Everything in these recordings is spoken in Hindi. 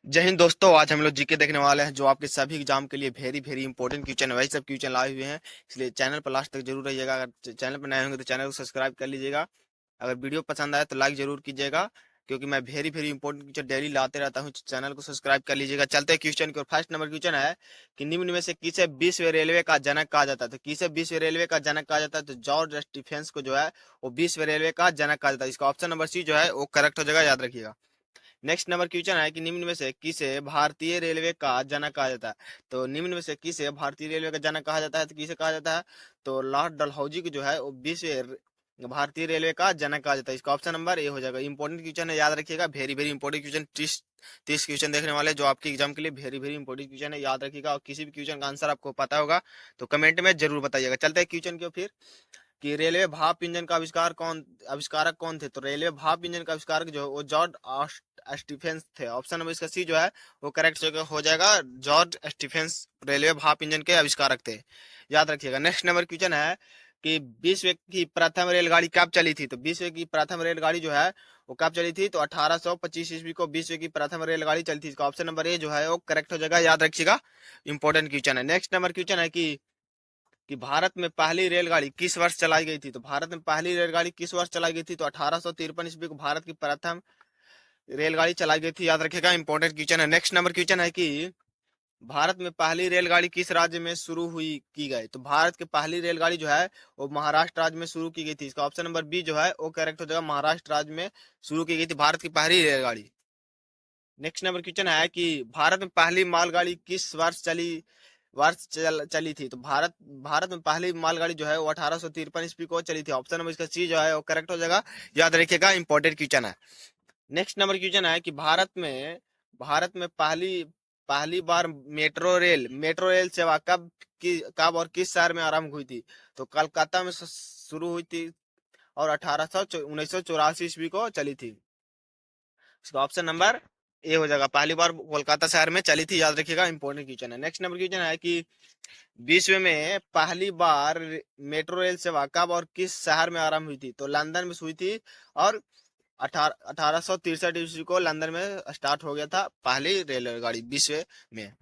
जय हिंद दोस्तों। आज हम लोग जीके देखने वाले हैं जो आपके सभी एग्जाम के लिए वेरी वेरी इंपॉर्टेंट क्वेश्चन है। वही सब क्वेश्चन लाए हुए हैं, इसलिए चैनल पर लास्ट तक जरूर रहिएगा। अगर चैनल पर नए होंगे तो चैनल को सब्सक्राइब कर लीजिएगा। अगर वीडियो पसंद आए तो लाइक जरूर कीजिएगा, क्योंकि मैं very very important question daily लाते रहता हूँ। चैनल को सब्सक्राइब कर लीजिएगा। चलते हैं क्वेश्चन की ओर। फर्स्ट नंबर क्वेश्चन है कि निम्न में से किसे विश्व रेलवे का जनक कहा जाता है। तो किसे विश्व रेलवे का जनक कहा जाता है, तो जॉर्ज स्टीफेंस को जो है वो विश्व रेलवे का जनक कहा जाता है। इसका ऑप्शन नंबर सी जो है वो करेक्ट हो जाएगा, याद रखिएगा। नेक्स्ट नंबर क्वेश्चन है कि निम्न में से किसे भारतीय रेलवे का जनक कहा जाता है। तो निम्न में से किसे भारतीय रेलवे का जनक कहा जाता है, तो किसे कहा जाता है, तो लॉर्ड डलहौजी को जो है वो भारतीय रेलवे का जनक कहा जाता है। इसका ऑप्शन नंबर ए हो जाएगा। इंपॉर्टेंट क्वेश्चन है, याद रखिएगा। Very very important question, 30 question देखने वाले जो आपके एग्जाम के लिए वेरी वेरी इंपॉर्टेंट क्वेश्चन है, याद रखिएगा। और किसी भी क्वेश्चन का आंसर आपको पता होगा तो कमेंट में जरूर बताइएगा। चलते हैं क्वेश्चन की फिर कि रेलवे भाप इंजन का आविष्कारक कौन थे। तो रेलवे भाप इंजन का आविष्कारक जो है वो जॉर्ज स्टीफेंस थे। ऑप्शन नंबर इसका सी जो है वो करेक्ट हो जाएगा। जॉर्ज स्टीफेंस रेलवे भाप इंजन के आविष्कारक थे, याद रखिएगा। नेक्स्ट नंबर क्वेश्चन है कि विश्व की प्रथम रेलगाड़ी कब चली थी। तो विश्व की प्रथम रेलगाड़ी जो है वो कब चली थी, तो 1825 ईस्वी को विश्व की प्रथम रेलगाड़ी चली थी। इसका ऑप्शन नंबर ए जो है वो करेक्ट हो जाएगा, याद रखिएगा। इंपॉर्टेंट क्वेश्चन है। नेक्स्ट नंबर क्वेश्चन है कि भारत में पहली रेलगाड़ी किस वर्ष चलाई गई थी। तो भारत में पहली रेलगाड़ी किस वर्ष चलाई गई थी, तो 1853 ईस्वी को भारत की प्रथम रेलगाड़ी चलाई गई थी, याद रखेगा। इंपॉर्टेंट क्वेश्चन है। नेक्स्ट नंबर क्वेश्चन है कि भारत में पहली रेलगाड़ी किस राज्य में शुरू हुई की गई। तो भारत की पहली रेलगाड़ी जो है वो महाराष्ट्र राज्य में शुरू की गई थी। इसका ऑप्शन नंबर बी जो है वो करेक्ट हो जाएगा। महाराष्ट्र राज्य में शुरू की गई थी भारत की पहली रेलगाड़ी। नेक्स्ट नंबर क्वेश्चन है कि भारत में पहली मालगाड़ी किस वर्ष चली थी। तो भारत में पहली मालगाड़ी जो है वो 1853 ईस्वी को चली थी। ऑप्शन नंबर इसका सी जो है वो करेक्ट हो जाएगा, याद रखिएगा। इंपॉर्टेंट क्वेश्चन है। नेक्स्ट नंबर क्वेश्चन है कि भारत में पहली पहली बार मेट्रो रेल सेवा कब और किस शहर में आरंभ हुई थी। तो कलकत्ता में शुरू हुई थी और 1984 ईस्वी को चली थी। इसका ऑप्शन नंबर ए हो जाएगा। पहली बार कोलकाता शहर में चली थी, याद रखिएगा। इंपॉर्टेंट क्वेश्चन है। नेक्स्ट नंबर क्वेश्चन है कि विश्व में पहली बार मेट्रो रेल सेवा कब और किस शहर में आरंभ हुई थी। तो लंदन में हुई थी और 1863 ईस्वी को लंदन में स्टार्ट हो गया था पहली रेलगाड़ी विश्व में,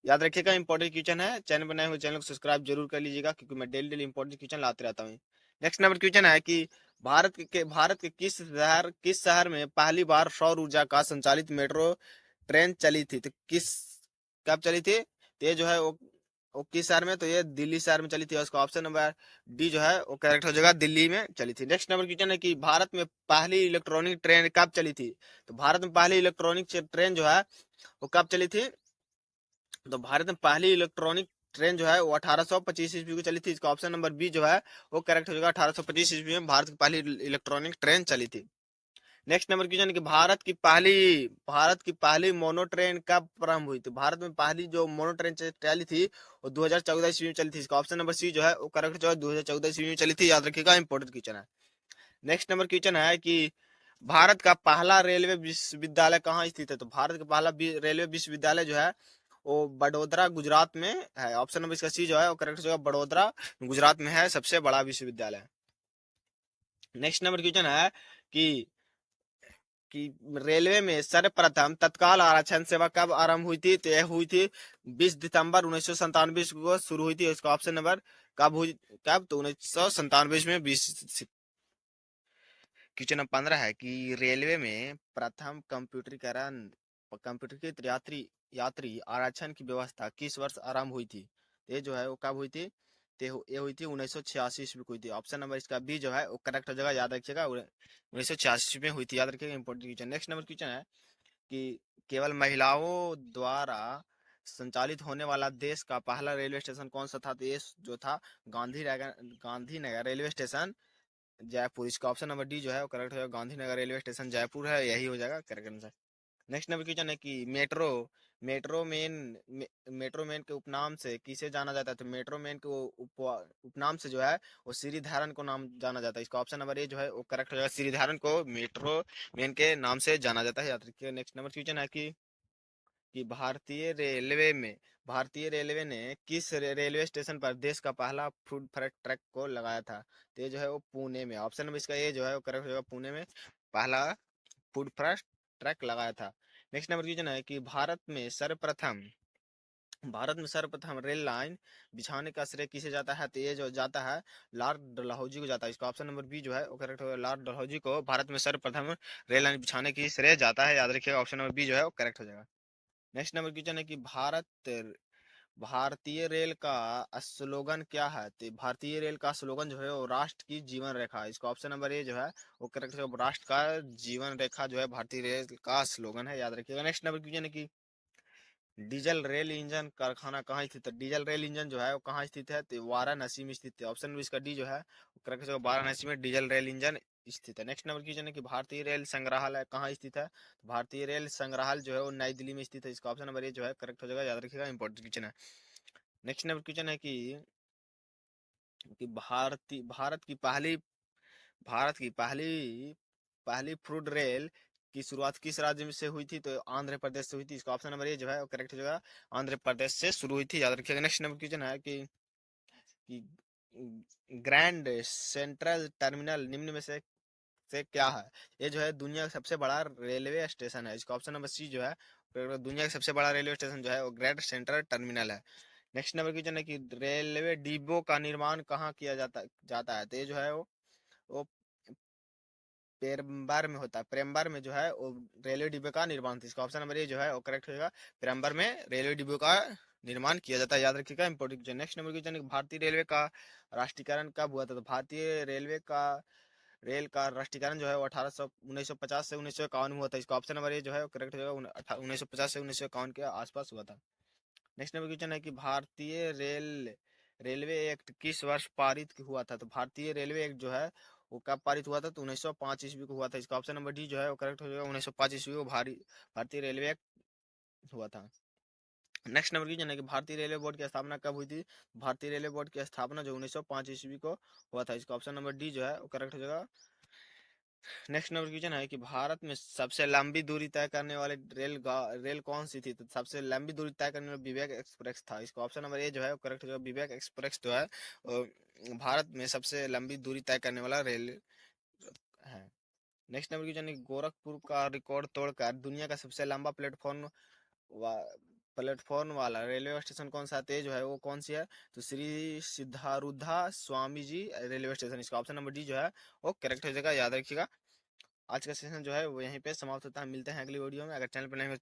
याद रखिएगा। इंपॉर्टेंट क्वेश्चन है। चैनल बनाए हुए चैनल को सब्सक्राइब जरूर कर लीजिएगा, क्योंकि मैं डेली डेली इंपॉर्टेंट क्वेश्चन लाते रहता हूँ। नेक्स्ट नंबर क्वेश्चन है कि भारत के किस शहर में पहली बार सौर ऊर्जा का संचालित मेट्रो ट्रेन चली थी। तो कब चली थी, तो ये जो है वो किस शहर में, तो ये दिल्ली शहर में चली थी। और उसका ऑप्शन नंबर डी जो है वो करेक्ट हो जाएगा, दिल्ली में चली थी। नेक्स्ट नंबर क्वेश्चन है कि भारत में पहली इलेक्ट्रॉनिक ट्रेन कब चली थी। तो भारत में पहली इलेक्ट्रॉनिक ट्रेन जो है वो कब चली थी, तो भारत में पहली इलेक्ट्रॉनिक ट्रेन जो है वो 1825 ईस्वी को चली थी। इसका ऑप्शन नंबर बी जो है वो करेक्ट हो जाएगा। 1825 ईस्वी में भारत की पहली इलेक्ट्रॉनिक ट्रेन चली थी। नेक्स्ट नंबर क्वेश्चन कि भारत की पहली मोनो ट्रेन कब प्रारंभ हुई थी। भारत में पहली जो मोनो ट्रेन चली थी वो 2014 ईस्वी में चली थी। इसका ऑप्शन नंबर सी जो है वो करेक्ट जो है 2014 ईस्वी में चली थी, याद रखिएगा। इंपॉर्टेंट क्वेश्चन है। नेक्स्ट नंबर क्वेश्चन है कि भारत का पहला रेलवे विश्वविद्यालय कहाँ स्थित है। तो भारत का पहला रेलवे विश्वविद्यालय जो है वो बड़ोदरा गुजरात में है। ऑप्शन नंबर इसका सी जो है वो करेक्ट हो जाएगा। बड़ोदरा गुजरात में है सबसे बड़ा विश्वविद्यालय। नेक्स्ट नंबर क्वेश्चन है कि कि रेलवे में सर्वप्रथम तत्काल आरक्षण सेवा कब आरंभ हुई थी। तो यह हुई थी 20 दिसंबर 1997 को शुरू हुई थी। इसका ऑप्शन नंबर कब, तो 1997 में 20। क्वेश्चन नंबर 15 है कि रेलवे में प्रथम कंप्यूटरीकृत यात्री यात्री आरक्षण की व्यवस्था किस वर्ष आरंभ हुई थी। तो ये जो है वो कब हुई थी, तो ये हुई थी 1986 ईस्वी को हुई थी। ऑप्शन नंबर इसका बी जो है वो करेक्ट हो जाएगा, याद रखिएगा। 1986 में हुई थी, याद रखिएगा। Important question. Next number question है कि केवल महिलाओं द्वारा संचालित होने वाला देश का पहला रेलवे स्टेशन कौन सा था। तो ये जो था गांधीनगर रेलवे स्टेशन जयपुर। इसका ऑप्शन नंबर डी जो है वो करेक्ट हो जाएगा। गांधीनगर रेलवे स्टेशन जयपुर है, यही हो जाएगा correct answer. Next number question है कि मेट्रो मेन मेट्रो मैन के उपनाम से किसे जाना जाता है। तो मेट्रो मैन के उपनाम से जो है वो श्रीधरन को नाम जाना जाता है। इसका ऑप्शन नंबर ए जो है वो करेक्ट हो जाएगा। श्रीधरन को मेट्रो मैन के नाम से जाना जाता है, याद रखिए। नेक्स्ट नंबर क्वेश्चन है कि भारतीय रेलवे ने किस रेलवे स्टेशन पर देश का पहला फूड फ्रेट ट्रक को लगाया था। तो ये जो है वो पुणे में। ऑप्शन नंबर इसका ये जो है वो करेक्ट हो जाएगा, पुणे में पहला फूड फ्रेट ट्रक लगाया था। नेक्स्ट नंबर क्वेश्चन है कि भारत में सर्वप्रथम रेल लाइन बिछाने का श्रेय किसे जाता है? तो ये जो जाता है लॉर्ड डलहौजी को जाता है। इसका ऑप्शन नंबर बी जो है वो करेक्ट होगा। लॉर्ड डलहौजी को भारत में सर्वप्रथम रेल लाइन बिछाने की श्रेय जाता है, याद रखिएगा। ऑप्शन नंबर बी जो है वो करेक्ट हो जाएगा। नेक्स्ट नंबर क्वेश्चन है कि भारतीय रेल का स्लोगन क्या है? तो भारतीय रेल का स्लोगन जो है वो राष्ट्र की जीवन रेखा है। इसका ऑप्शन नंबर ए जो है वो करेक्ट है। राष्ट्र का जीवन रेखा जो है भारतीय रेल का स्लोगन है, याद रखिएगा। नेक्स्ट नंबर क्वेश्चन है कि डीजल रेल इंजन कारखाना कहाँ स्थित है? डीजल रेल इंजन जो है वो कहाँ स्थित है? तो वाराणसी में स्थित है। ऑप्शन नंबर इसका डी जो है वो करेक्ट है। वाराणसी में डीजल रेल इंजन स्थित है। नेक्स्ट नंबर क्वेश्चन है कि भारतीय रेल संग्रहालय कहाँ स्थित है? तो भारतीय रेल संग्रहालय जो है वो नई दिल्ली में स्थित है। इसका ऑप्शन नंबर ए जो है करेक्ट हो जाएगा, याद रखिएगा। इंपॉर्टेंट क्वेश्चन है। नेक्स्ट नंबर क्वेश्चन है कि भारत की पहली पहली फ्रूट रेल की शुरुआत किस राज्य में से हुई थी? तो आंध्र प्रदेश से हुई थी। इसका ऑप्शन नंबर ए जो है वो करेक्ट हो जाएगा। आंध्र प्रदेश से शुरू हुई थी, याद रखिएगा। नेक्स्ट नंबर क्वेश्चन है कि ग्रैंड सेंट्रल टर्मिनल निम्न में से क्या है? ये जो है दुनिया का सबसे बड़ा रेलवे स्टेशन है। इसका ऑप्शन नंबर सी जो है दुनिया का सबसे बड़ा रेलवे स्टेशन जो है वो ग्रैंड सेंट्रल टर्मिनल है। नेक्स्ट नंबर क्वेश्चन है कि रेलवे डिब्बों का निर्माण कहाँ किया जाता जाता है? तो ये जो है वो पेरम्बर में होता है। पेरम्बर में जो है वो रेलवे डिब्बे का निर्माण था। इसका ऑप्शन नंबर ए जो है वो करेक्ट होगा। पेरम्बर में रेलवे डिब्बे का निर्माण किया जाता है, याद रखिएगा। Important question. Next number question, भारतीय रेलवे का राष्ट्रीयकरण कब हुआ था? तो भारतीय रेल का राष्ट्रीयकरण जो है वो 1950 से 1951 में हुआ था। इसका ऑप्शन नंबर ए जो है वो करेक्ट होगा। 1950 से 1951 के आसपास हुआ था। नेक्स्ट नंबर क्वेश्चन है कि भारतीय रेलवे एक्ट किस वर्ष पारित हुआ था? तो भारतीय रेलवे एक्ट जो है वो कब पारित हुआ था? तो 1905 ईस्वी को हुआ था। इसका ऑप्शन नंबर डी जो है वो करेक्ट हो जाएगा। 1905 ईस्वी को भारतीय रेलवे एक्ट हुआ था। नेक्स्ट नंबर क्वेश्चन है कि भारतीय रेलवे बोर्ड की स्थापना कब हुई थी? भारतीय रेलवे बोर्ड की स्थापना जो 1905 ईस्वी को हुआ था। इसका ऑप्शन नंबर डी जो है वो करेक्ट हो जाएगा। नेक्स्ट नंबर क्वेश्चन है कि भारत में सबसे लंबी दूरी तय करने वाले रेल कौन सी थी? तो सबसे लंबी दूरी तय करने वाला विवेक एक्सप्रेस था। इसका ऑप्शन नंबर ए जो है वो करेक्ट हो जाएगा। विवेक एक्सप्रेस जो है भारत में सबसे लंबी दूरी तय करने वाला रेल है। नेक्स्ट नंबर क्वेश्चन है कि गोरखपुर का रिकॉर्ड तोड़कर दुनिया का सबसे लंबा वा, प्लेटफॉर्म वाला रेलवे स्टेशन कौन सा तेज है? वो कौन सी है? तो श्री सिद्धारूढ़ा स्वामी जी रेलवे स्टेशन। इसका ऑप्शन नंबर डी जो है वो करेक्ट हो जाएगा, याद रखिएगा। आज का सेशन जो है वो यहीं पे समाप्त होता है। मिलते हैं अगली वीडियो में। अगर चैनल पर नहीं हो